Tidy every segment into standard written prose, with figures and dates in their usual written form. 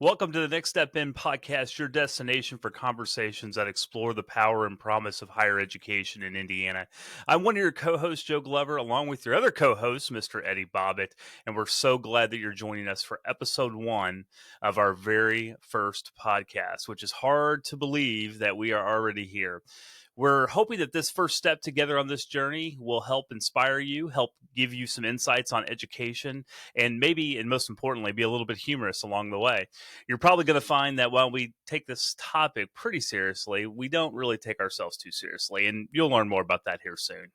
Welcome to the Next Step In podcast, your destination for conversations that explore the power and promise of higher education in Indiana. I'm one of your co hosts, Joe Glover, along with your other co host, Mr. Eddie Bobbitt, and we're so glad that you're joining us for episode 1 of our very first podcast, which is hard to believe that we are already here. We're hoping that this first step together on this journey will help inspire you, help give you some insights on education, and maybe, and most importantly, be a little bit humorous along the way. You're probably going to find that while we take this topic pretty seriously, we don't really take ourselves too seriously, and you'll learn more about that here soon.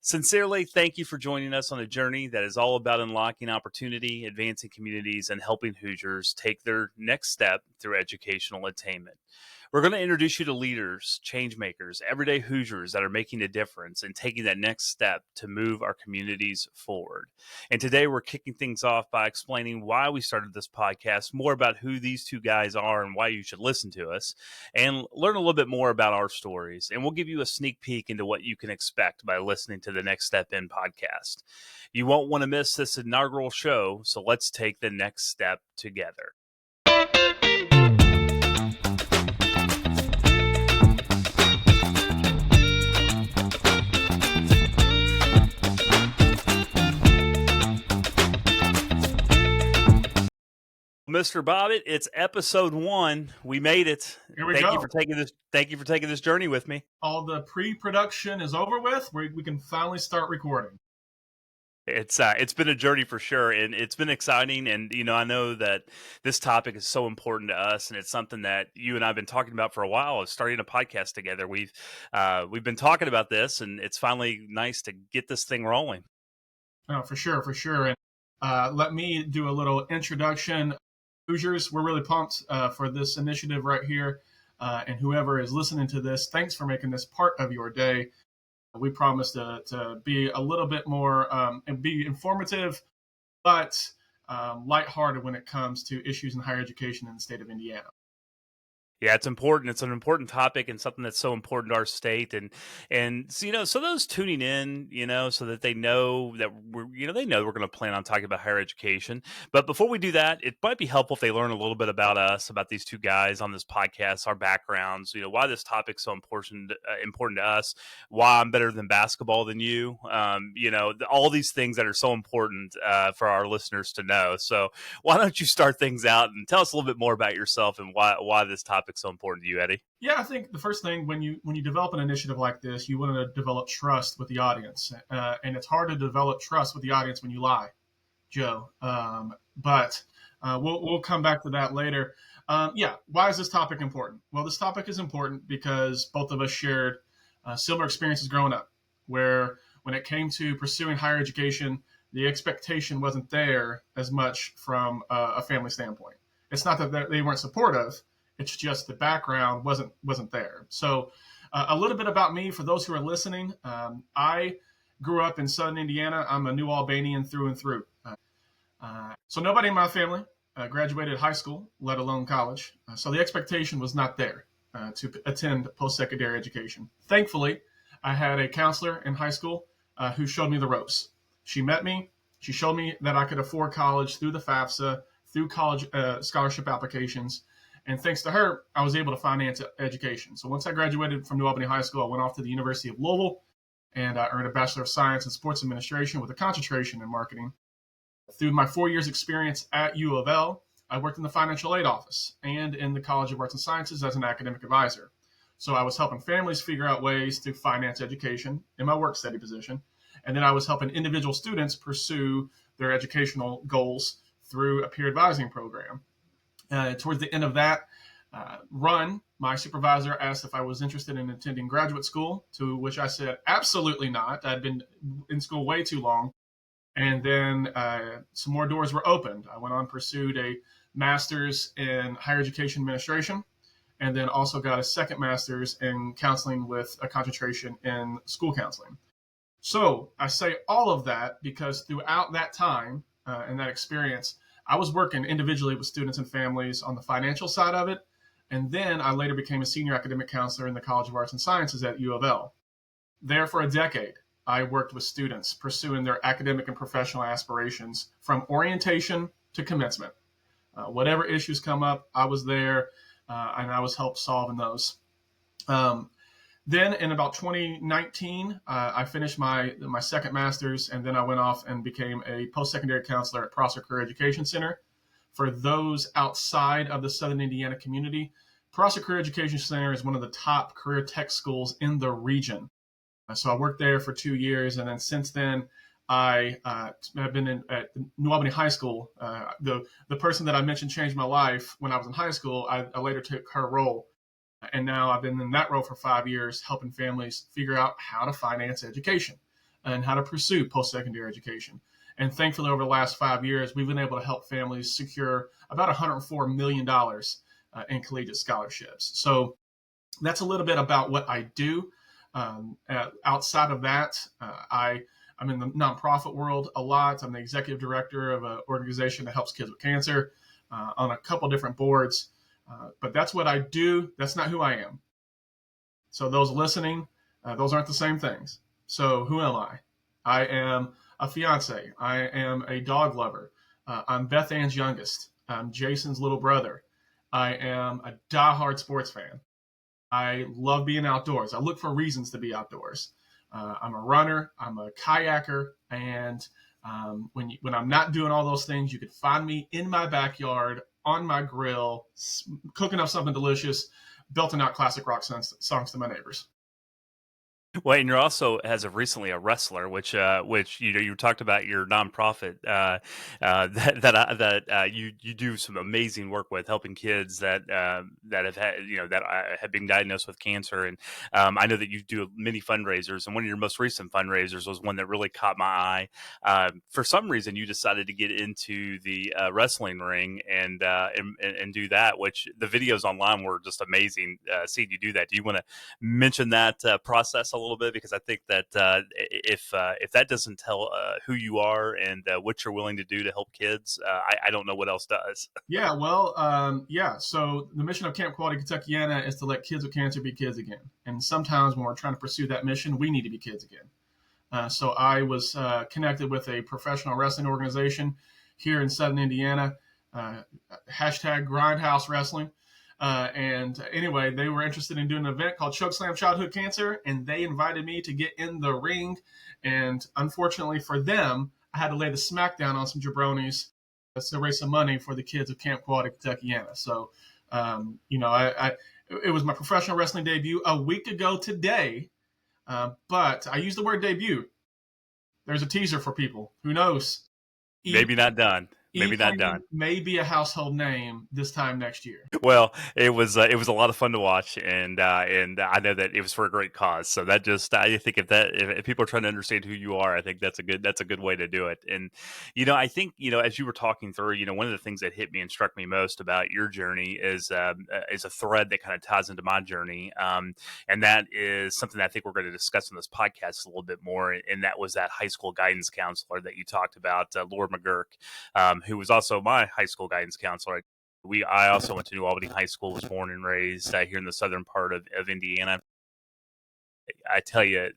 Sincerely, thank you for joining us on a journey that is all about unlocking opportunity, advancing communities, and helping Hoosiers take their next step through educational attainment. We're going to introduce you to leaders, change makers, everyday Hoosiers that are making a difference and taking that next step to move our communities forward. And today we're kicking things off by explaining why we started this podcast, more about who these two guys are and why you should listen to us, and learn a little bit more about our stories. And we'll give you a sneak peek into what you can expect by listening to the Next Step In podcast. You won't want to miss this inaugural show, so let's take the next step together. Mr. Bobbitt, it's episode 1. We made it. Here we Thank go. you for taking this. Thank you for taking this journey with me. All the pre-production is over with. We can finally start recording. It's been a journey for sure, and it's been exciting. And I know that this topic is so important to us, and it's something that you and I've been talking about for a while. Is starting a podcast together. We've been talking about this, and it's finally nice to get this thing rolling. Oh, for sure. And let me do a little introduction. Hoosiers, we're really pumped for this initiative right here. And whoever is listening to this, thanks for making this part of your day. We promise to be a little bit more and be informative, but lighthearted when it comes to issues in higher education in the state of Indiana. Yeah, it's important. It's an important topic and something that's so important to our state. And so, so those tuning in, so that they know that they know we're going to plan on talking about higher education. But before we do that, it might be helpful if they learn a little bit about us, about these two guys on this podcast, our backgrounds, why this topic's so important to us, why I'm better than basketball than you, all these things that are so important for our listeners to know. So why don't you start things out and tell us a little bit more about yourself and why this topic so important to you, Eddie? Yeah, I think the first thing when you develop an initiative like this, you want to develop trust with the audience, and it's hard to develop trust with the audience when you lie, Joe. But we'll come back to that later. Why is this topic important? Well, this topic is important because both of us shared similar experiences growing up, where when it came to pursuing higher education, the expectation wasn't there as much from a family standpoint. It's not that they weren't supportive. It's just the background wasn't there. So a little bit about me for those who are listening. I grew up in southern Indiana. I'm a New Albanian through and through. So nobody in my family graduated high school, let alone college. So the expectation was not there to attend post-secondary education. Thankfully, I had a counselor in high school who showed me the ropes. She met me. She showed me that I could afford college through the FAFSA, through college scholarship applications. And thanks to her, I was able to finance education. So once I graduated from New Albany High School, I went off to the University of Louisville, and I earned a Bachelor of Science in Sports Administration with a concentration in marketing. Through my 4 years experience at U of L, I worked in the financial aid office and in the College of Arts and Sciences as an academic advisor. So I was helping families figure out ways to finance education in my work study position. And then I was helping individual students pursue their educational goals through a peer advising program. Towards the end of that run, my supervisor asked if I was interested in attending graduate school, to which I said, absolutely not. I'd been in school way too long. And then some more doors were opened. I went on, pursued a master's in higher education administration, and then also got a second master's in counseling with a concentration in school counseling. So I say all of that because throughout that time and that experience, I was working individually with students and families on the financial side of it. And then I later became a senior academic counselor in the College of Arts and Sciences at U of L. There for a decade, I worked with students pursuing their academic and professional aspirations from orientation to commencement. Whatever issues come up, I was there, and I was helped solving those. Um, then in about 2019, I finished my second master's, and then I went off and became a post-secondary counselor at Prosser Career Education Center. For those outside of the Southern Indiana community, Prosser Career Education Center is one of the top career tech schools in the region. So I worked there for 2 years, and then since then, I have been at New Albany High School. The person that I mentioned changed my life when I was in high school. I later took her role, and now I've been in that role for 5 years, helping families figure out how to finance education and how to pursue post-secondary education. And thankfully, over the last 5 years, we've been able to help families secure about $104 million in collegiate scholarships. So that's a little bit about what I do. Outside of that, I'm in the nonprofit world a lot. I'm the executive director of an organization that helps kids with cancer on a couple different boards. But that's what I do. That's not who I am. So those listening, those aren't the same things. So who am I? I am a fiance. I am a dog lover. I'm Beth Ann's youngest. I'm Jason's little brother. I am a diehard sports fan. I love being outdoors. I look for reasons to be outdoors. I'm a runner. I'm a kayaker. And when I'm not doing all those things, you can find me in my backyard on my grill, cooking up something delicious, belting out classic rock songs to my neighbors. Well, and you're also, as of recently, a wrestler, which you talked about your nonprofit that you do some amazing work with, helping kids that have had that have been diagnosed with cancer, and I know that you do many fundraisers, and one of your most recent fundraisers was one that really caught my eye. For some reason, you decided to get into the wrestling ring and do that, which the videos online were just amazing. Seeing you do that, do you want to mention that process a little bit, because I think that if that doesn't tell who you are and what you're willing to do to help kids, I don't know what else does. Yeah, well, yeah. So the mission of Camp Quality Kentuckiana is to let kids with cancer be kids again. And sometimes when we're trying to pursue that mission, we need to be kids again. So I was connected with a professional wrestling organization here in Southern Indiana, hashtag Grindhouse Wrestling. And anyway, they were interested in doing an event called Chokeslam Childhood Cancer, and they invited me to get in the ring. And unfortunately for them, I had to lay the smackdown on some jabronis to raise some money for the kids of Camp Quality Kentuckiana. So, it was my professional wrestling debut a week ago today, but I use the word debut. There's a teaser for people. Who knows? Maybe not done. Maybe not done. E-Train may be a household name this time next year. Well, it was a lot of fun to watch, and I know that it was for a great cause. So that just I think if people are trying to understand who you are, I think that's a good way to do it. And I think as you were talking through, one of the things that hit me and struck me most about your journey is a thread that kind of ties into my journey, and that is something that I think we're going to discuss in this podcast a little bit more. And that was that high school guidance counselor that you talked about, Laura McGurk, who was also my high school guidance counselor. I also went to New Albany High School, was born and raised here in the southern part of Indiana. I tell you,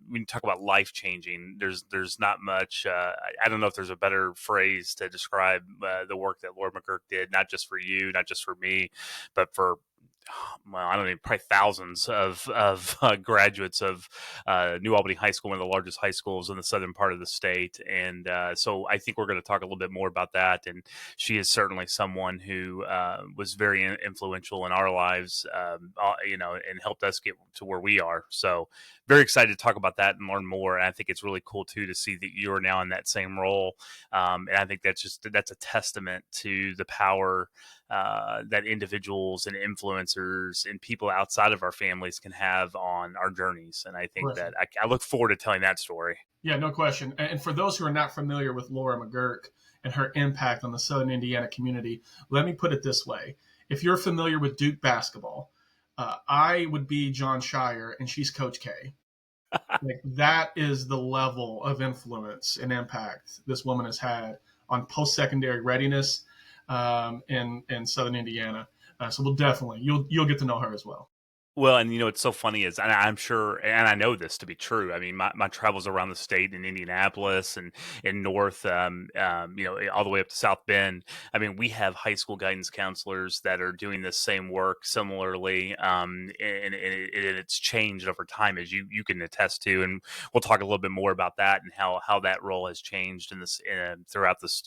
when you talk about life changing, there's not much. I don't know if there's a better phrase to describe the work that Laura McGurk did, not just for you, not just for me, but for I don't know, probably thousands of graduates of New Albany High School, one of the largest high schools in the southern part of the state. And so I think we're going to talk a little bit more about that. And she is certainly someone who was very influential in our lives, and helped us get to where we are. So very excited to talk about that and learn more. And I think it's really cool too to see that you are now in that same role. And I think that's a testament to the power that individuals and influencers and people outside of our families can have on our journeys. And I think that I look forward to telling that story. Yeah, no question. And for those who are not familiar with Laura McGurk and her impact on the Southern Indiana community, let me put it this way. If you're familiar with Duke basketball, I would be John Shire and she's Coach K. Like, that is the level of influence and impact this woman has had on post-secondary readiness in Southern Indiana. So we'll definitely, you'll get to know her as well. Well, and it's so funny is, and I'm sure, and I know this to be true. I mean, my travels around the state in Indianapolis and in North, all the way up to South Bend. I mean, we have high school guidance counselors that are doing this same work similarly, and it's changed over time, as you can attest to. And we'll talk a little bit more about that and how that role has changed in this throughout this,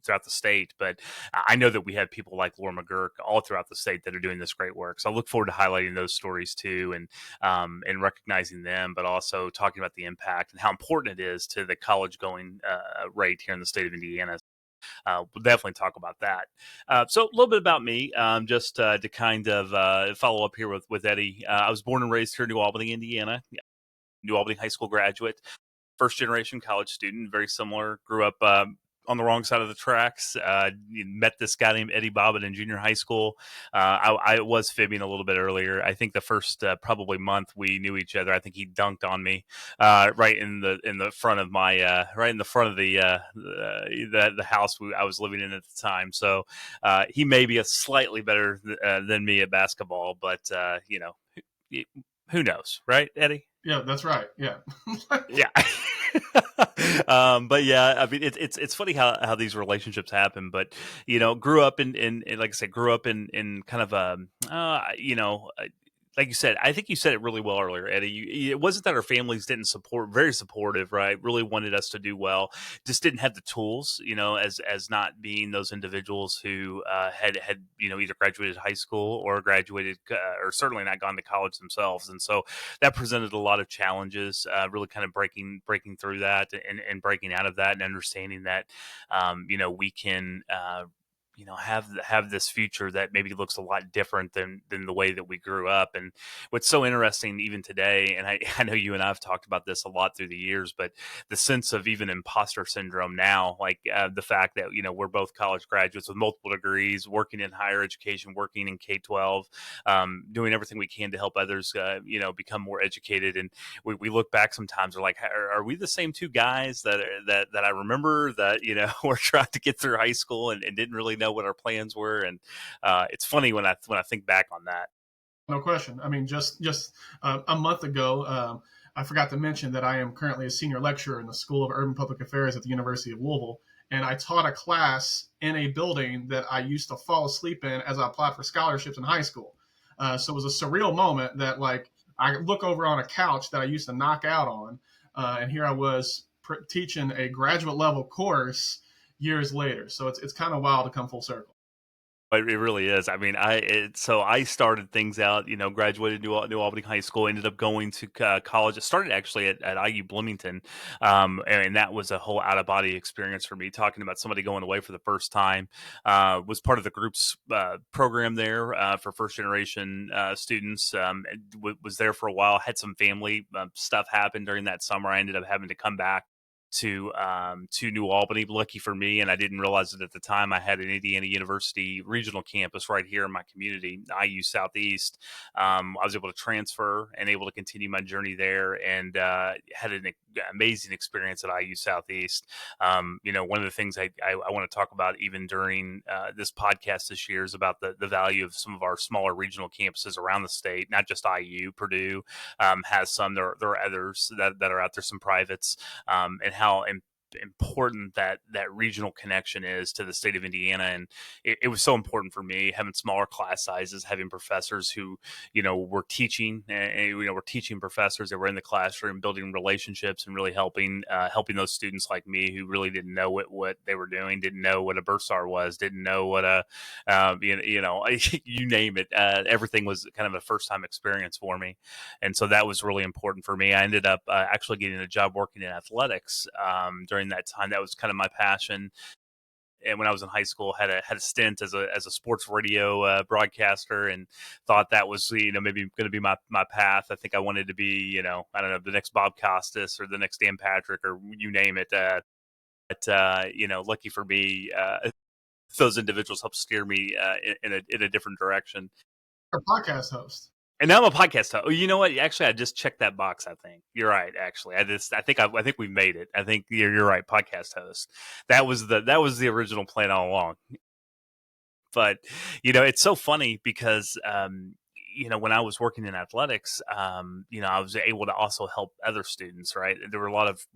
throughout the state. But I know that we have people like Laura McGurk all throughout the state that are doing this great work. So I look forward to highlighting those stories too, and recognizing them, but also talking about the impact and how important it is to the college going rate here in the state of Indiana. We'll definitely talk about that. So a little bit about me, just to kind of follow up here with Eddie. I was born and raised here in New Albany, Indiana. New Albany High School graduate, first generation college student, very similar. Grew up on the wrong side of the tracks. Met this guy named Eddie Bobbitt in junior high school. I was fibbing a little bit earlier. I think the first probably month we knew each other, I think he dunked on me right in the front of my right in the front of the house I was living in at the time. So he may be a slightly better than me at basketball, but who knows, right, Eddie? Yeah, that's right. Yeah. Yeah. But yeah, I mean, it's funny how these relationships happen. But grew up in like I said, grew up in kind of like you said, I think you said it really well earlier, Eddie. It wasn't that our families didn't support, very supportive, right? Really wanted us to do well, just didn't have the tools, as not being those individuals who had either graduated high school or graduated or certainly not gone to college themselves, and so that presented a lot of challenges. Really kind of breaking through that and breaking out of that and understanding that we can. Have this future that maybe looks a lot different than the way that we grew up. And what's so interesting even today, and I know you and I have talked about this a lot through the years, but the sense of even imposter syndrome now, like the fact that we're both college graduates with multiple degrees, working in higher education, working in K-12, doing everything we can to help others, become more educated. And we look back sometimes, we're like, are we the same two guys that I remember that were trying to get through high school and didn't really know what our plans were? And it's funny when I think back on that. No question. I mean, just a month ago, I forgot to mention that I am currently a senior lecturer in the School of Urban Public Affairs at the University of Louisville, and I taught a class in a building that I used to fall asleep in as I applied for scholarships in high school. So it was a surreal moment that, like, I look over on a couch that I used to knock out on, and here I was teaching a graduate level course years later. So it's kind of wild to come full circle. It really is. I mean, so I started things out, graduated New Albany High School, ended up going to college. It started actually at IU Bloomington, and that was a whole out of body experience for me. Talking about somebody going away for the first time, was part of the group's program there for first generation students. Was there for a while. Had some family stuff happen during that summer. I ended up having to come back to New Albany. Lucky for me, and I didn't realize it at the time, I had an Indiana University regional campus right here in my community, IU Southeast. I was able to transfer and able to continue my journey there, and had an amazing experience at IU Southeast. One of the things I want to talk about even during this podcast this year is about the value of some of our smaller regional campuses around the state, not just IU. Purdue has some. There are others that are out there, some privates, and how important that regional connection is to the state of Indiana. And it was so important for me, having smaller class sizes, having professors who were teaching, and were teaching professors that were in the classroom, building relationships and really helping those students like me who really didn't know what they were doing, didn't know what a bursar was, didn't know what a you name it, everything was kind of a first time experience for me. And so that was really important for me. I ended up actually getting a job working in athletics during that time. That was kind of my passion. And when I was in high school, had a stint as a sports radio broadcaster, and thought that was maybe going to be my path. I think I wanted to be I don't know, the next Bob Costas or the next Dan Patrick or you name it. But lucky for me, those individuals helped steer me in a different direction. Our podcast host. And now I'm a podcast host. Oh, you know what? Actually, I just checked that box. I think you're right. Actually, I think we made it. I think you're right. Podcast host. That was the original plan all along. But it's so funny because when I was working in athletics, I was able to also help other students, right?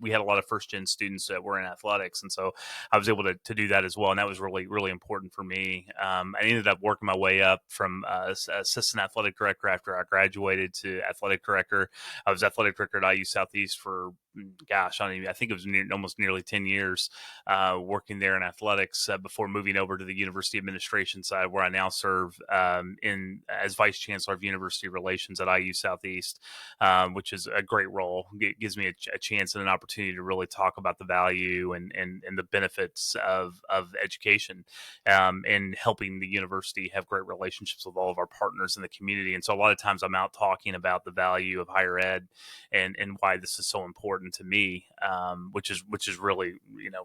We had a lot of first gen students that were in athletics. And so I was able to do that as well. And that was really, really important for me. I ended up working my way up from assistant athletic director after I graduated to athletic director. I was athletic director at IU Southeast for, gosh, I think it was almost nearly 10 years working there in athletics before moving over to the university administration side, where I now serve in as vice chancellor of university relations at IU Southeast, which is a great role. It gives me a chance and an opportunity to really talk about the value and the benefits of education and helping the university have great relationships with all of our partners in the community. And so a lot of times I'm out talking about the value of higher ed and why this is so important to me, which is really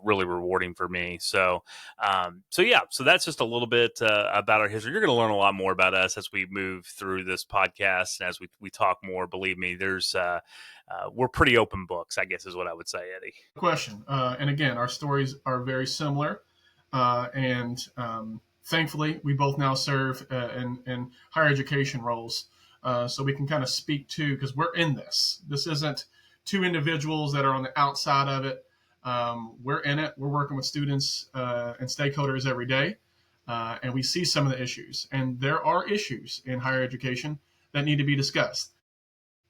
really rewarding for me. So that's just a little bit about our history. You're going to learn a lot more about us as we move through this podcast and as we talk more. Believe me, we're pretty open books, I guess is what I would say, Eddie. Question. And again, our stories are very similar, and thankfully, we both now serve in higher education roles, so we can kind of speak to, because we're in this. This isn't two individuals that are on the outside of it. We're in it. We're working with students and stakeholders every day, and we see some of the issues. And there are issues in higher education that need to be discussed.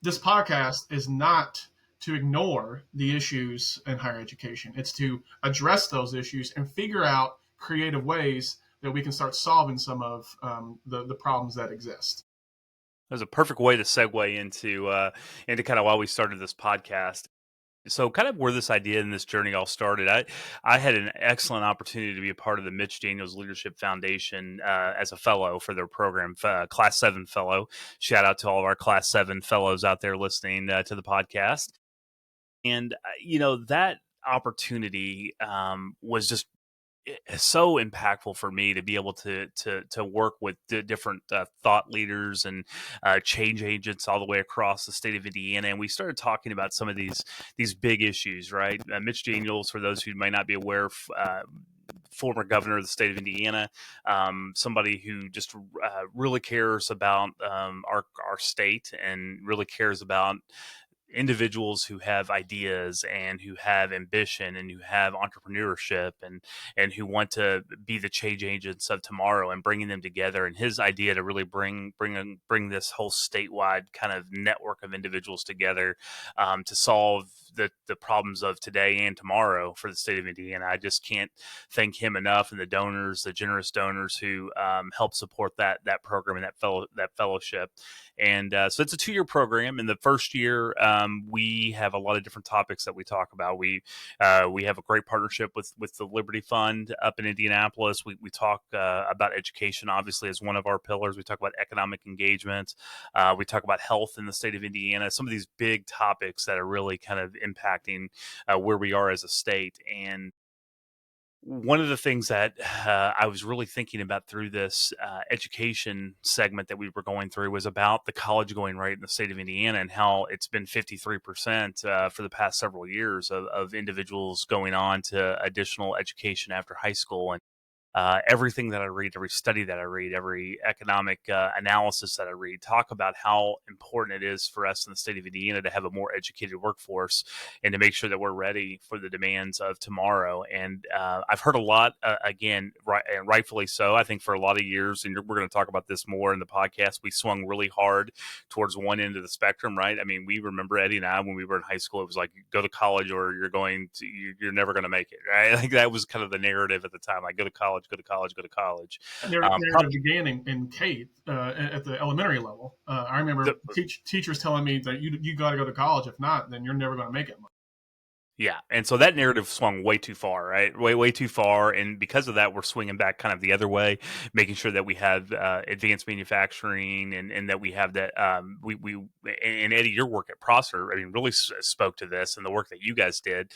This podcast is not to ignore the issues in higher education. It's to address those issues and figure out creative ways that we can start solving some of the problems that exist. That was a perfect way to segue into kind of why we started this podcast. So, kind of where this idea and this journey all started, I had an excellent opportunity to be a part of the Mitch Daniels Leadership Foundation as a fellow for their program, Class 7 fellow. Shout out to all of our Class 7 fellows out there listening to the podcast. And, that opportunity was just so impactful for me to be able to work with different thought leaders and change agents all the way across the state of Indiana, and we started talking about some of these big issues. Right, Mitch Daniels, for those who might not be aware, former governor of the state of Indiana, somebody who just really cares about our state and really cares about individuals who have ideas and who have ambition and who have entrepreneurship and who want to be the change agents of tomorrow, and bringing them together. And his idea to really bring this whole statewide kind of network of individuals together to solve the problems of today and tomorrow for the state of Indiana. I just can't thank him enough, and the donors, the generous donors who help support that program and that fellowship. And so it's a 2-year program. In the first year, we have a lot of different topics that we talk about. We have a great partnership with the Liberty Fund up in Indianapolis. We talk about education, obviously, as one of our pillars. We talk about economic engagement. We talk about health in the state of Indiana. Some of these big topics that are really kind of impacting where we are as a state. And one of the things that I was really thinking about through this education segment that we were going through was about the college going rate in the state of Indiana, and how it's been 53% for the past several years of individuals going on to additional education after high school. And everything that I read, every study that I read, every economic analysis that I read, talk about how important it is for us in the state of Indiana to have a more educated workforce and to make sure that we're ready for the demands of tomorrow. And I've heard a lot, again, and rightfully so, I think for a lot of years, and we're going to talk about this more in the podcast, we swung really hard towards one end of the spectrum, right? I mean, we remember, Eddie and I, when we were in high school, it was like, go to college or you're never going to make it, right? Like that was kind of the narrative at the time, like go to college, go to college, go to college. Narrative began in K at the elementary level. I remember teachers telling me that you got to go to college. If not, then you're never going to make it. Yeah, and so that narrative swung way too far, right? Way too far, and because of that, we're swinging back kind of the other way, making sure that we have advanced manufacturing, and that we have that. We and Eddie, your work at Prosser, I mean, really spoke to this, and the work that you guys did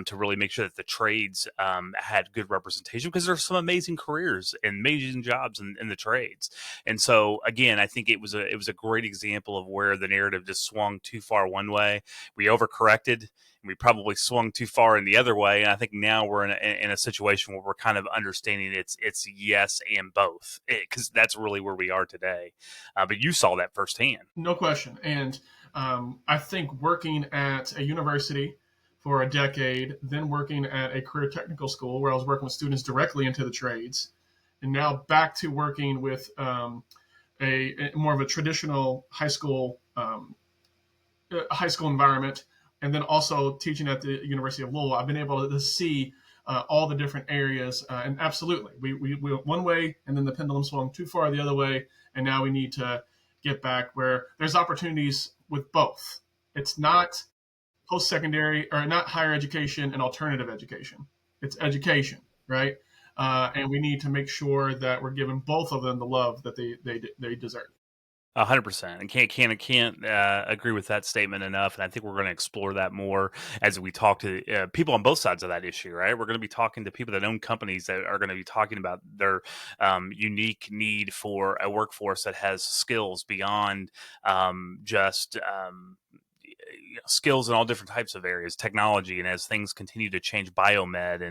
to really make sure that the trades had good representation, because there's some amazing careers and amazing jobs in the trades. And so again, I think it was a great example of where the narrative just swung too far one way. We overcorrected. We probably swung too far in the other way. And I think now we're in a situation where we're kind of understanding it's yes and both, because that's really where we are today. But you saw that firsthand. No question. And I think working at a university for a decade, then working at a career technical school where I was working with students directly into the trades, and now back to working with a more of a traditional high school environment, and then also teaching at the University of Louisville, I've been able to see all the different areas. And absolutely, we went one way, and then the pendulum swung too far the other way, and now we need to get back where there's opportunities with both. It's not post secondary or not higher education and alternative education. It's education, right? And we need to make sure that we're giving both of them the love that they deserve. 100%. And can't agree with that statement enough. And I think we're going to explore that more as we talk to people on both sides of that issue. Right, we're going to be talking to people that own companies that are going to be talking about their unique need for a workforce that has skills beyond just skills in all different types of areas, technology, and as things continue to change, biomed,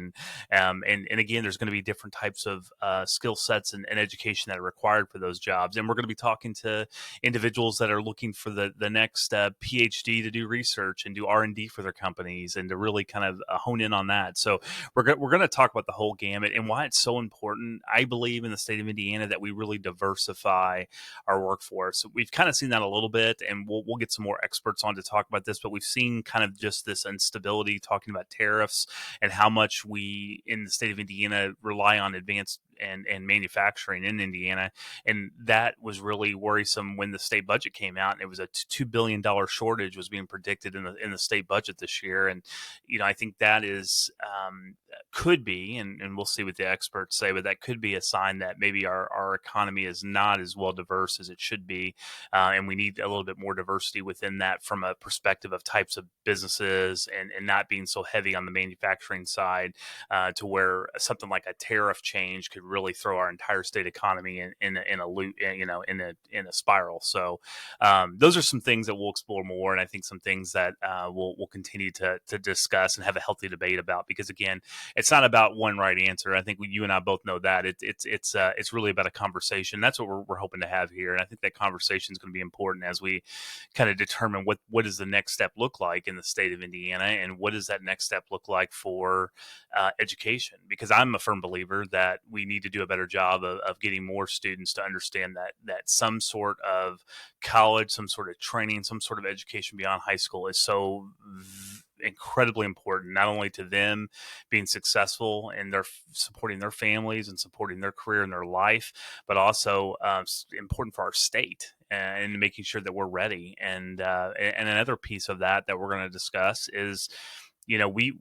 and again, there's going to be different types of skill sets and education that are required for those jobs. And we're going to be talking to individuals that are looking for the next PhD to do research and do R&D for their companies, and to really kind of hone in on that. So we're going to talk about the whole gamut and why it's so important, I believe, in the state of Indiana, that we really diversify our workforce. We've kind of seen that a little bit, and we'll get some more experts on to talk about this, but we've seen kind of just this instability, talking about tariffs and how much we in the state of Indiana rely on advanced and manufacturing in Indiana. And that was really worrisome when the state budget came out, and it was a $2 billion shortage was being predicted in the state budget this year. And, I think that is, could be, and we'll see what the experts say, but that could be a sign that maybe our economy is not as well diverse as it should be. And we need a little bit more diversity within that from a perspective of types of businesses, and not being so heavy on the manufacturing side, to where something like a tariff change could really throw our entire state economy in a loop, in a spiral. So those are some things that we'll explore more, and I think some things that we'll continue to discuss and have a healthy debate about, because again, it's not about one right answer. I think you and I both know that it's really about a conversation. That's what we're hoping to have here, and I think that conversation is going to be important as we kind of determine what does the next step look like in the state of Indiana, and what does that next step look like for education. Because I'm a firm believer that we need to do a better job of getting more students to understand that some sort of college, some sort of training, some sort of education beyond high school is so incredibly important, not only to them being successful and their supporting their families and supporting their career and their life, but also important for our state and making sure that we're ready. And another piece of that we're going to discuss is, we,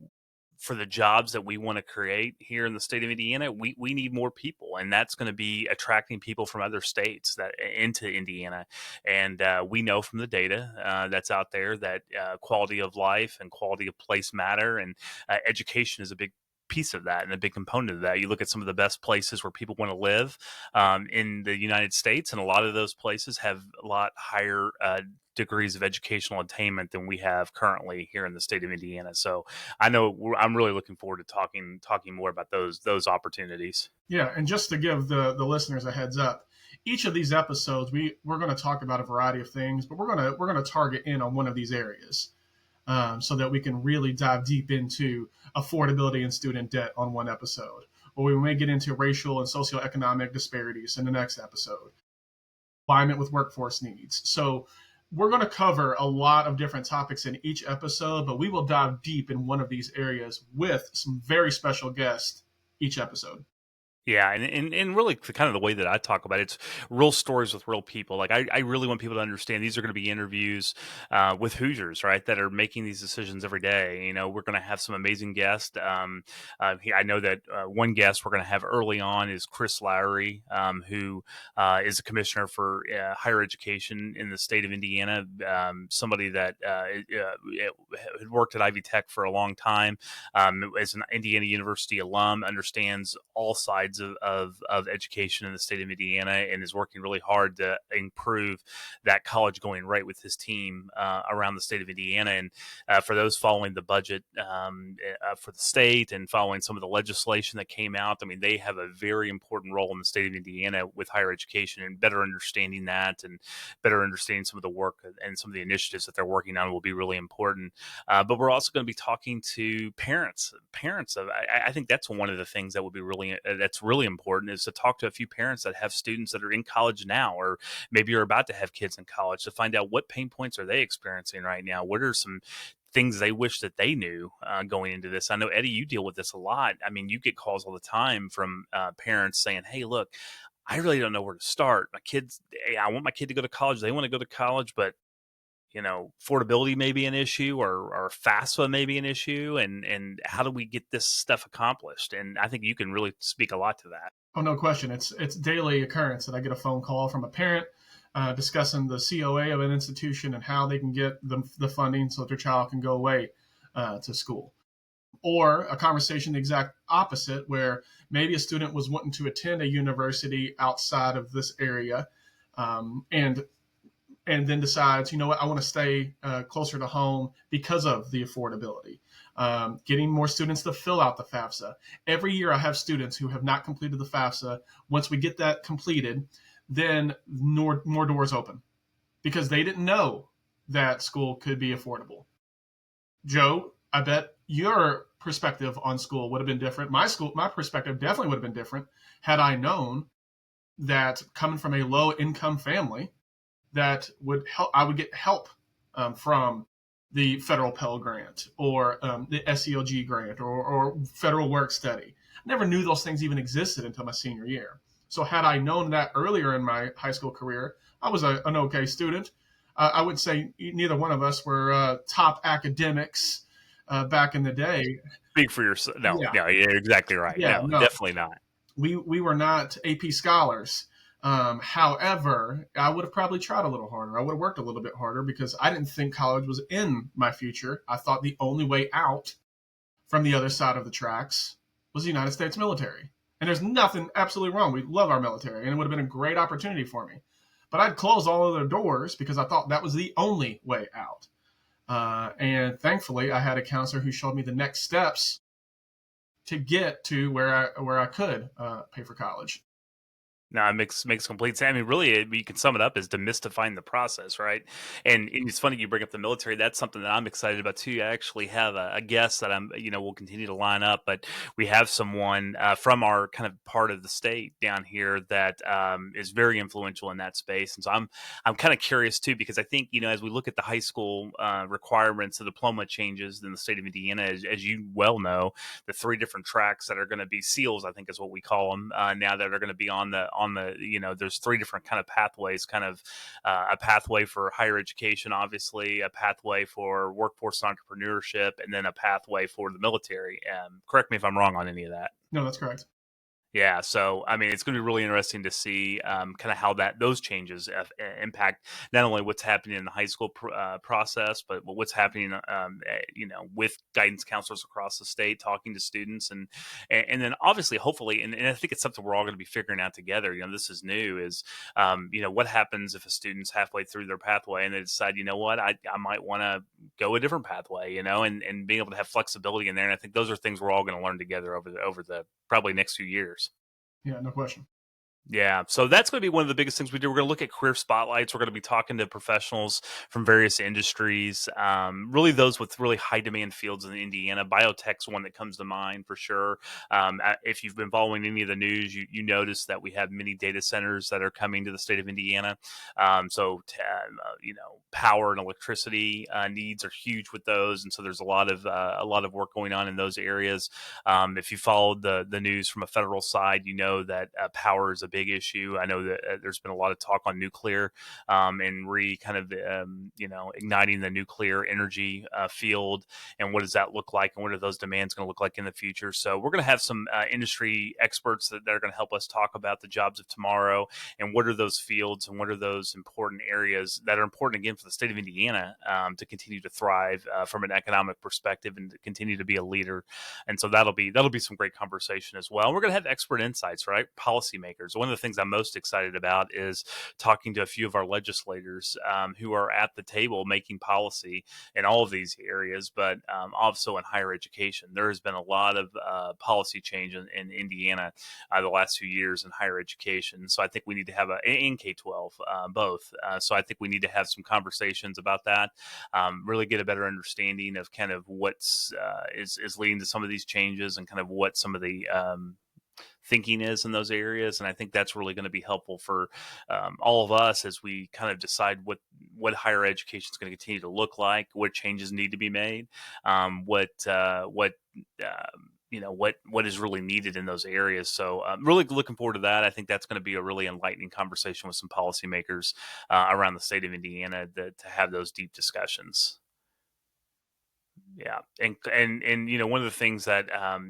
for the jobs that we want to create here in the state of Indiana, we need more people, and that's going to be attracting people from other states that into Indiana. And we know from the data that's out there that quality of life and quality of place matter, and education is a big piece of that and a big component of that. You look at some of the best places where people want to live in the United States, and a lot of those places have a lot higher degrees of educational attainment than we have currently here in the state of Indiana. So I know I'm really looking forward to talking more about those opportunities. Yeah, and just to give the listeners a heads up, each of these episodes we're going to talk about a variety of things, but we're going to target in on one of these areas, so that we can really dive deep into affordability and student debt on one episode, or we may get into racial and socioeconomic disparities in the next episode, alignment with workforce needs. So we're going to cover a lot of different topics in each episode, but we will dive deep in one of these areas with some very special guests each episode. Yeah, and really kind of the way that I talk about it's real stories with real people. Like I really want people to understand these are going to be interviews with Hoosiers, right, that are making these decisions every day. We're going to have some amazing guests. I know that one guest we're going to have early on is Chris Lowry, who is a commissioner for higher education in the state of Indiana. Somebody that had worked at Ivy Tech for a long time, as an Indiana University alum, understands all sides heads of education in the state of Indiana and is working really hard to improve that college going rate with his team around the state of Indiana. And for those following the budget for the state and following some of the legislation that came out, I mean, they have a very important role in the state of Indiana with higher education, and better understanding that and better understanding some of the work and some of the initiatives that they're working on will be really important. But we're also going to be talking to parents. I think that's one of the things that would be that's really important, is to talk to a few parents that have students that are in college now, or maybe are about to have kids in college, to find out what pain points are they experiencing right now. What are some things they wish that they knew going into this? I know, Eddie, you deal with this a lot. I mean, you get calls all the time from parents saying, "Hey, look, I really don't know where to start. I want my kid to go to college. They want to go to college, but affordability may be an issue, or FAFSA may be an issue, and how do we get this stuff accomplished?" And I think you can really speak a lot to that. Oh, no question. It's daily occurrence that I get a phone call from a parent discussing the COA of an institution and how they can get the funding so that their child can go away to school. Or a conversation the exact opposite, where maybe a student was wanting to attend a university outside of this area, and then decides, you know what, I want to stay closer to home because of the affordability. Getting more students to fill out the FAFSA. Every year I have students who have not completed the FAFSA. Once we get that completed, then more doors open, because they didn't know that school could be affordable. Joe, I bet your perspective on school would have been different. My perspective definitely would have been different had I known that, coming from a low income family, that I would get help from the federal Pell Grant, or the SELG grant, or federal work study. I never knew those things even existed until my senior year. So had I known that earlier in my high school career, I was an okay student. I would say neither one of us were top academics back in the day. Speak for yourself. No, Yeah, no, you're exactly right. yeah, No, no, definitely not. we were not AP scholars. However, I would have probably tried a little harder. I would have worked a little bit harder, because I didn't think college was in my future. I thought the only way out from the other side of the tracks was the United States military. And there's nothing absolutely wrong. We love our military, and it would have been a great opportunity for me. But I'd close all other doors because I thought that was the only way out. And thankfully, I had a counselor who showed me the next steps to get to where I could pay for college. No, it makes complete sense. I mean, really, you can sum it up as demystifying the process, right? And it's funny you bring up the military. That's something that I'm excited about too. I actually have a guest that we'll continue to line up, but we have someone from our kind of part of the state down here that is very influential in that space. And so I'm kind of curious too, because I think, as we look at the high school requirements, the diploma changes in the state of Indiana, as you well know, the 3 different tracks that are going to be SEALs, I think is what we call them now, that are going to be on the there's 3 different kind of pathways, kind of a pathway for higher education, obviously, a pathway for workforce entrepreneurship, and then a pathway for the military. Correct me if I'm wrong on any of that. No, that's correct. Yeah, so I mean, it's going to be really interesting to see kind of how those changes impact not only what's happening in the high school process, but what's happening, with guidance counselors across the state, talking to students, and then obviously, hopefully, and I think it's something we're all going to be figuring out together. This is new. Is what happens if a student's halfway through their pathway and they decide, what, I might want to go a different pathway, and being able to have flexibility in there. And I think those are things we're all going to learn together over the probably next few years. Yeah, no question. Yeah, so that's going to be one of the biggest things we do. We're going to look at career spotlights. We're going to be talking to professionals from various industries, really those with really high demand fields in Indiana. Biotech's one that comes to mind for sure. If you've been following any of the news, you notice that we have many data centers that are coming to the state of Indiana. Power and electricity needs are huge with those, and so there's a lot of work going on in those areas. If you followed the news from a federal side, you know that power is a big issue. I know that there's been a lot of talk on nuclear and igniting the nuclear energy field, and what does that look like, and what are those demands going to look like in the future. So we're going to have some industry experts that are going to help us talk about the jobs of tomorrow, and what are those fields, and what are those important areas that are important again for the state of Indiana to continue to thrive from an economic perspective and to continue to be a leader. And so that'll be some great conversation as well. And we're going to have expert insights, right? Policymakers. One of the things I'm most excited about is talking to a few of our legislators who are at the table making policy in all of these areas, but also in higher education. There has been a lot of policy change in Indiana the last few years in higher education. So I think we need to have in K-12 both. So I think we need to have some conversations about that, really get a better understanding of kind of what's is leading to some of these changes, and kind of what some of the thinking is in those areas. And I think that's really going to be helpful for all of us as we kind of decide what higher education is going to continue to look like, what changes need to be made, what is really needed in those areas. So I'm really looking forward to that. I think that's going to be a really enlightening conversation with some policymakers around the state of Indiana to have those deep discussions. Yeah, and one of the things that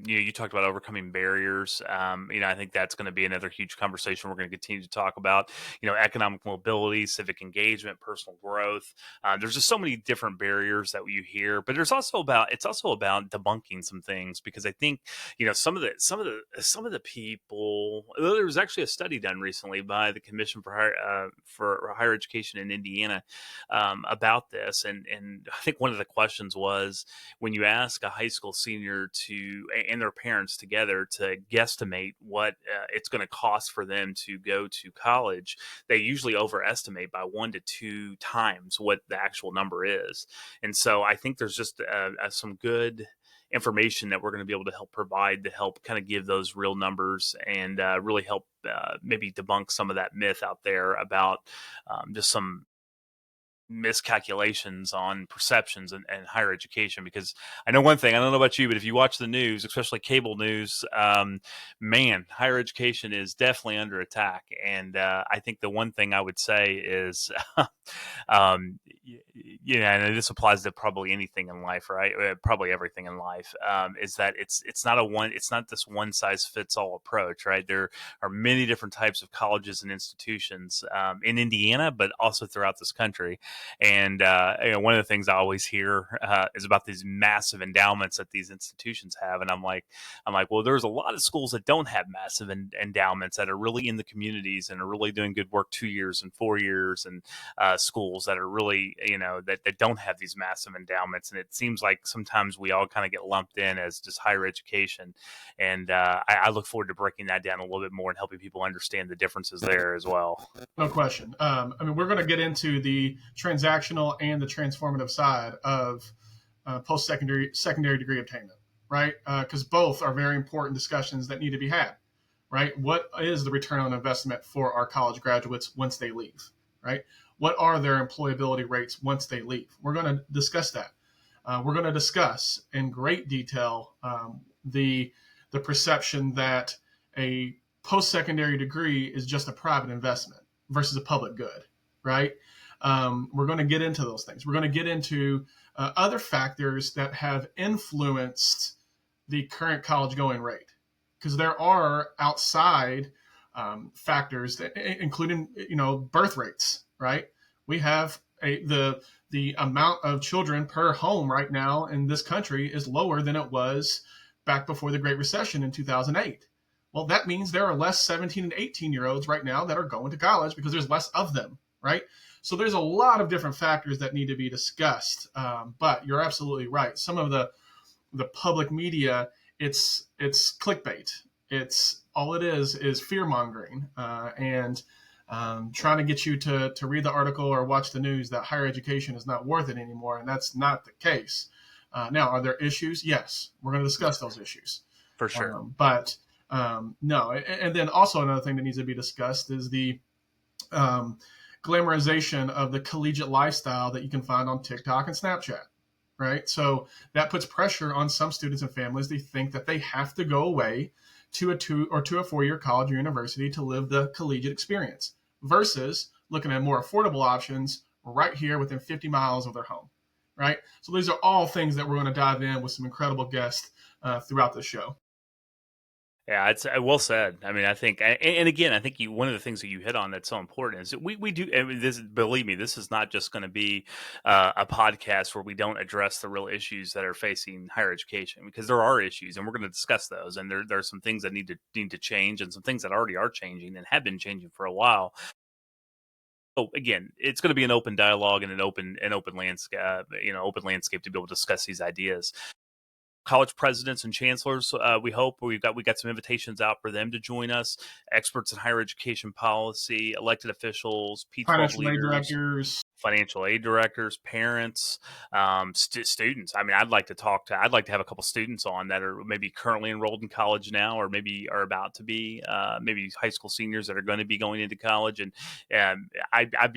you talked about overcoming barriers. I think that's going to be another huge conversation we're going to continue to talk about. Economic mobility, civic engagement, personal growth. There's just so many different barriers that you hear, but it's also about debunking some things, because I think some of the people. There was actually a study done recently by the Commission for Higher Education in Indiana about this, and I think one of the questions was, when you ask a high school senior and their parents together to guesstimate what it's going to cost for them to go to college, they usually overestimate by 1 to 2 times what the actual number is. And so I think there's just some good information that we're going to be able to help provide to help kind of give those real numbers, and really help maybe debunk some of that myth out there about just some miscalculations on perceptions and higher education. Because I know one thing, I don't know about you, but if you watch the news, especially cable news, man, higher education is definitely under attack. And I think the one thing I would say is, and this applies to probably anything in life, right? Probably everything in life, is that it's not this one size fits all approach, right? There are many different types of colleges and institutions in Indiana, but also throughout this country. And one of the things I always hear is about these massive endowments that these institutions have, and I'm like, well, there's a lot of schools that don't have massive endowments, that are really in the communities and are really doing good work 2 years and 4 years, and schools that are really that don't have these massive endowments. And it seems like sometimes we all kind of get lumped in as just higher education, and I look forward to breaking that down a little bit more and helping people understand the differences there as well. No question. We're going to get into the transactional and the transformative side of secondary degree attainment, right? Because both are very important discussions that need to be had, right? What is the return on investment for our college graduates once they leave, right? What are their employability rates once they leave? We're going to discuss that. We're going to discuss in great detail the perception that a post-secondary degree is just a private investment versus a public good, right? We're going to get into those things. We're going to get into other factors that have influenced the current college going rate, because there are outside factors, including birth rates, right? We have the amount of children per home right now in this country is lower than it was back before the Great Recession in 2008. Well, that means there are less 17 and 18-year-olds right now that are going to college because there's less of them, right? So there's a lot of different factors that need to be discussed. But you're absolutely right. Some of the public media, it's clickbait. It's all it is fear mongering and trying to get you to read the article or watch the news that higher education is not worth it anymore, and that's not the case. Now, are there issues? Yes, we're going to discuss those issues For sure. But no, and then also another thing that needs to be discussed is the glamorization of the collegiate lifestyle that you can find on TikTok and Snapchat, right? So that puts pressure on some students and families. They think that they have to go away to a 4-year college or university to live the collegiate experience, versus looking at more affordable options right here within 50 miles of their home, right? So these are all things that we're going to dive in with some incredible guests throughout the show. Yeah, it's well said. I mean, I think, and again, I think one of the things that you hit on that's so important is that we do. I mean, this, believe me, this is not just going to be a podcast where we don't address the real issues that are facing higher education, because there are issues, and we're going to discuss those. And there are some things that need to change, and some things that already are changing and have been changing for a while. So again, it's going to be an open dialogue and an open landscape, open landscape to be able to discuss these ideas. College presidents and chancellors, we hope we got some invitations out for them to join us. Experts in higher education policy, elected officials, P12 Financial aid leaders, directors. financial aid directors, parents, students. I mean, I'd like to have a couple students on that are maybe currently enrolled in college now, or maybe are about to be, maybe high school seniors that are going to be going into college. And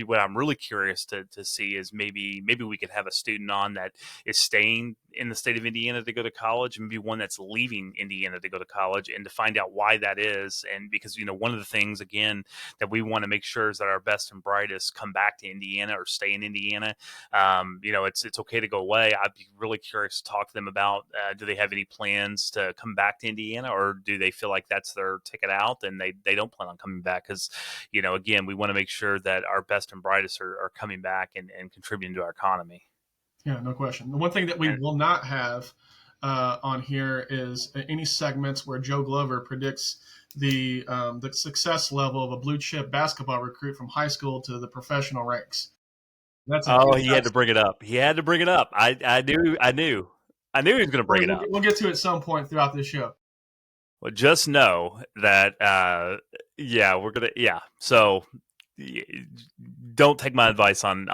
what I'm really curious to see is maybe we could have a student on that is staying in the state of Indiana to go to college, and maybe one that's leaving Indiana to go to college, and to find out why that is. And because, one of the things, again, that we want to make sure is that our best and brightest come back to Indiana or stay in Indiana. It's okay to go away. I'd be really curious to talk to them about, do they have any plans to come back to Indiana, or do they feel like that's their ticket out and they don't plan on coming back? Because, again, we want to make sure that our best and brightest are coming back and contributing to our economy. Yeah, no question. The one thing that we will not have on here is any segments where Joe Glover predicts the success level of a blue chip basketball recruit from high school to the professional ranks. He had to bring it up. He had to bring it up. I knew he was going to bring it up. We'll get to it at some point throughout this show. Well, just know that, we're gonna, So don't take my advice on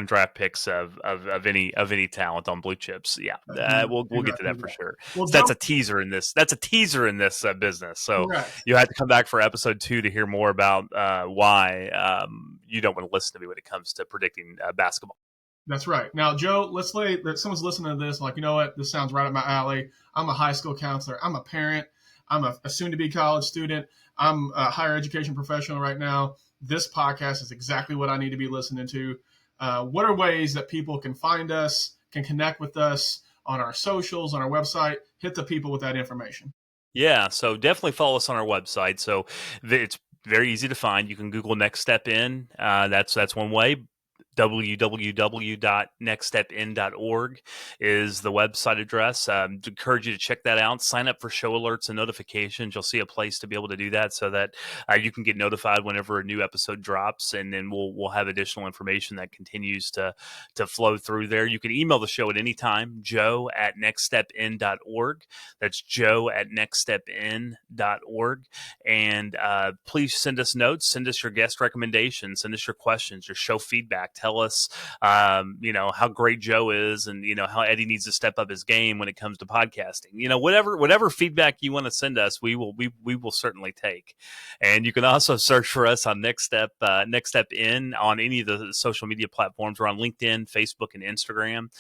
draft picks of any talent on blue chips. We'll get to that for sure. Well, so that's a teaser in this. That's a teaser in this business. So you have to come back for episode 2 to hear more about why you don't want to listen to me when it comes to predicting basketball. That's right. Now, Joe, let's say that someone's listening to this, like, you know what, this sounds right up my alley. I'm a high school counselor. I'm a parent. I'm a soon-to-be college student. I'm a higher education professional right now. This podcast is exactly what I need to be listening to. What are ways that people can find us, can connect with us on our socials, on our website? Hit the people with that information. Yeah, so definitely follow us on our website. So it's very easy to find. You can Google Next Step In. That's one way. www.nextstepin.org is the website address. Encourage you to check that out. Sign up for show alerts and notifications. You'll see a place to be able to do that, so that you can get notified whenever a new episode drops, and then we'll have additional information that continues to flow through there. You can email the show at any time, joe@nextstepin.org. That's joe@nextstepin.org. And please send us notes, send us your guest recommendations, send us your questions, your show feedback. Tell us, how great Joe is, and how Eddie needs to step up his game when it comes to podcasting. Whatever feedback you want to send us, we will certainly take. And you can also search for us on Next Step In on any of the social media platforms. We're on LinkedIn, Facebook, and Instagram.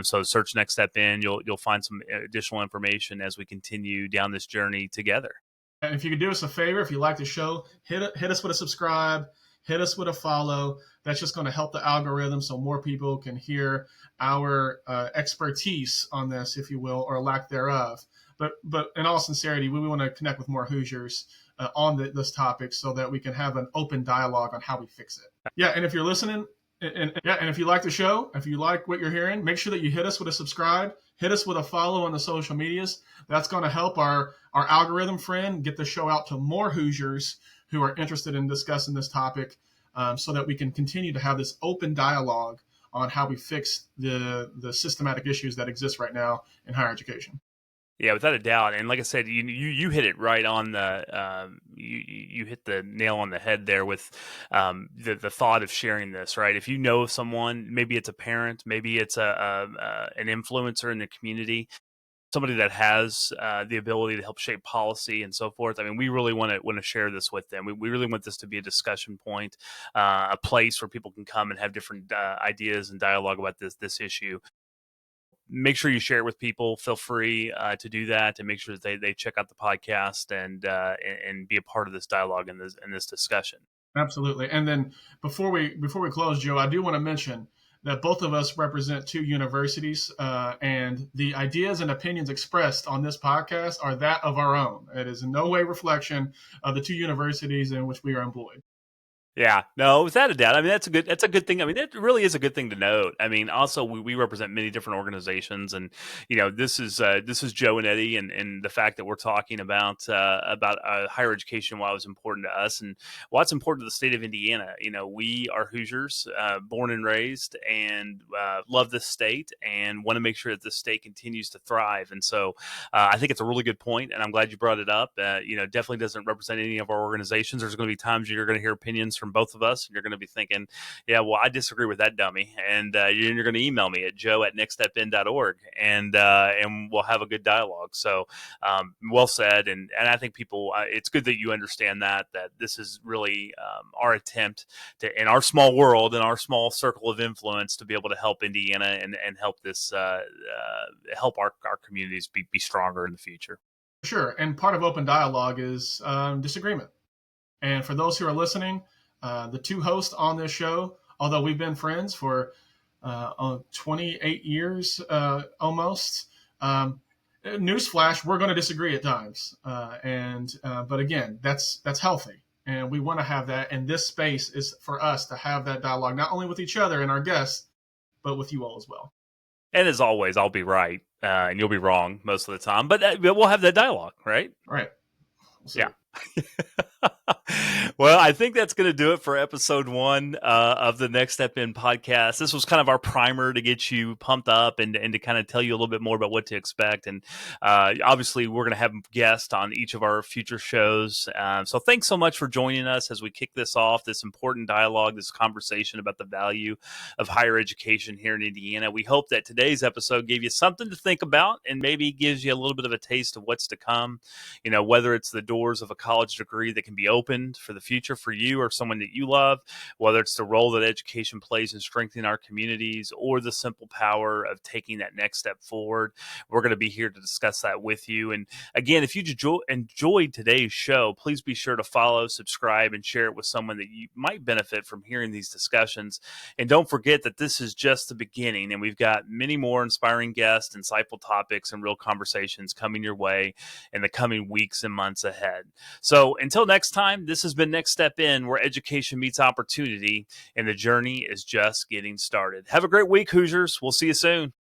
So search Next Step In. You'll find some additional information as we continue down this journey together. And if you could do us a favor, if you like the show, hit us with a subscribe. Hit us with a follow. That's just going to help the algorithm so more people can hear our expertise on this, if you will, or lack thereof. But in all sincerity, we want to connect with more Hoosiers on this topic, so that we can have an open dialogue on how we fix it. Yeah, and if you're listening, and if you like the show, if you like what you're hearing, make sure that you hit us with a subscribe, hit us with a follow on the social medias. That's going to help our algorithm friend get the show out to more Hoosiers who are interested in discussing this topic, so that we can continue to have this open dialogue on how we fix the systematic issues that exist right now in higher education. Yeah, without a doubt. And like I said, you hit it right on the you hit the nail on the head there with the thought of sharing this, right? If you know of someone, maybe it's a parent, maybe it's an influencer in the community, somebody that has the ability to help shape policy and so forth. I mean, we really want to share this with them. We really want this to be a discussion point, a place where people can come and have different ideas and dialogue about this issue. make sure you share it with people. Feel free to do that, and make sure that they check out the podcast and be a part of this dialogue and this discussion. Absolutely. And then before we close, Joe, I do want to mention that both of us represent two universities, and the ideas and opinions expressed on this podcast are that of our own. It is in no way reflection of the two universities in which we are employed. Yeah, no, without a doubt. I mean, that's a good thing. I mean, that really is a good thing to note. I mean, also we represent many different organizations, and this is Joe and Eddie, and the fact that we're talking about higher education, why it was important to us, and why it's important to the state of Indiana. We are Hoosiers, born and raised, and love this state, and want to make sure that this state continues to thrive. And so, I think it's a really good point, and I'm glad you brought it up. Definitely doesn't represent any of our organizations. There's going to be times you're going to hear opinions from both of us, and you're going to be thinking, yeah, well, I disagree with that dummy, and you're going to email me at joe@nextstepin.org, and we'll have a good dialogue. So well said, and I think people, it's good that you understand that this is really our attempt to, in our small world, in our small circle of influence, to be able to help Indiana and help this help our communities be stronger in the future. Sure. And part of open dialogue is disagreement. And for those who are listening, the two hosts on this show, although we've been friends for 28 years almost, newsflash, we're going to disagree at times. But again, that's healthy. And we want to have that. And this space is for us to have that dialogue, not only with each other and our guests, but with you all as well. And as always, I'll be right, and you'll be wrong most of the time. But we'll have that dialogue, right? Right. Yeah. Well, I think that's going to do it for episode 1 of the Next Step In podcast. This was kind of our primer to get you pumped up and to kind of tell you a little bit more about what to expect. And obviously, we're going to have guests on each of our future shows. So thanks so much for joining us as we kick this off, this important dialogue, this conversation about the value of higher education here in Indiana. We hope that today's episode gave you something to think about and maybe gives you a little bit of a taste of what's to come. Whether it's the doors of a college degree that can be opened for the future for you or someone that you love, whether it's the role that education plays in strengthening our communities, or the simple power of taking that next step forward. We're going to be here to discuss that with you. And again, if you enjoyed today's show, please be sure to follow, subscribe, and share it with someone that you might benefit from hearing these discussions. And don't forget that this is just the beginning, and we've got many more inspiring guests, insightful topics, and real conversations coming your way in the coming weeks and months ahead. So until next time, this has been Next Step In, where education meets opportunity, and the journey is just getting started. Have a great week, Hoosiers. We'll see you soon.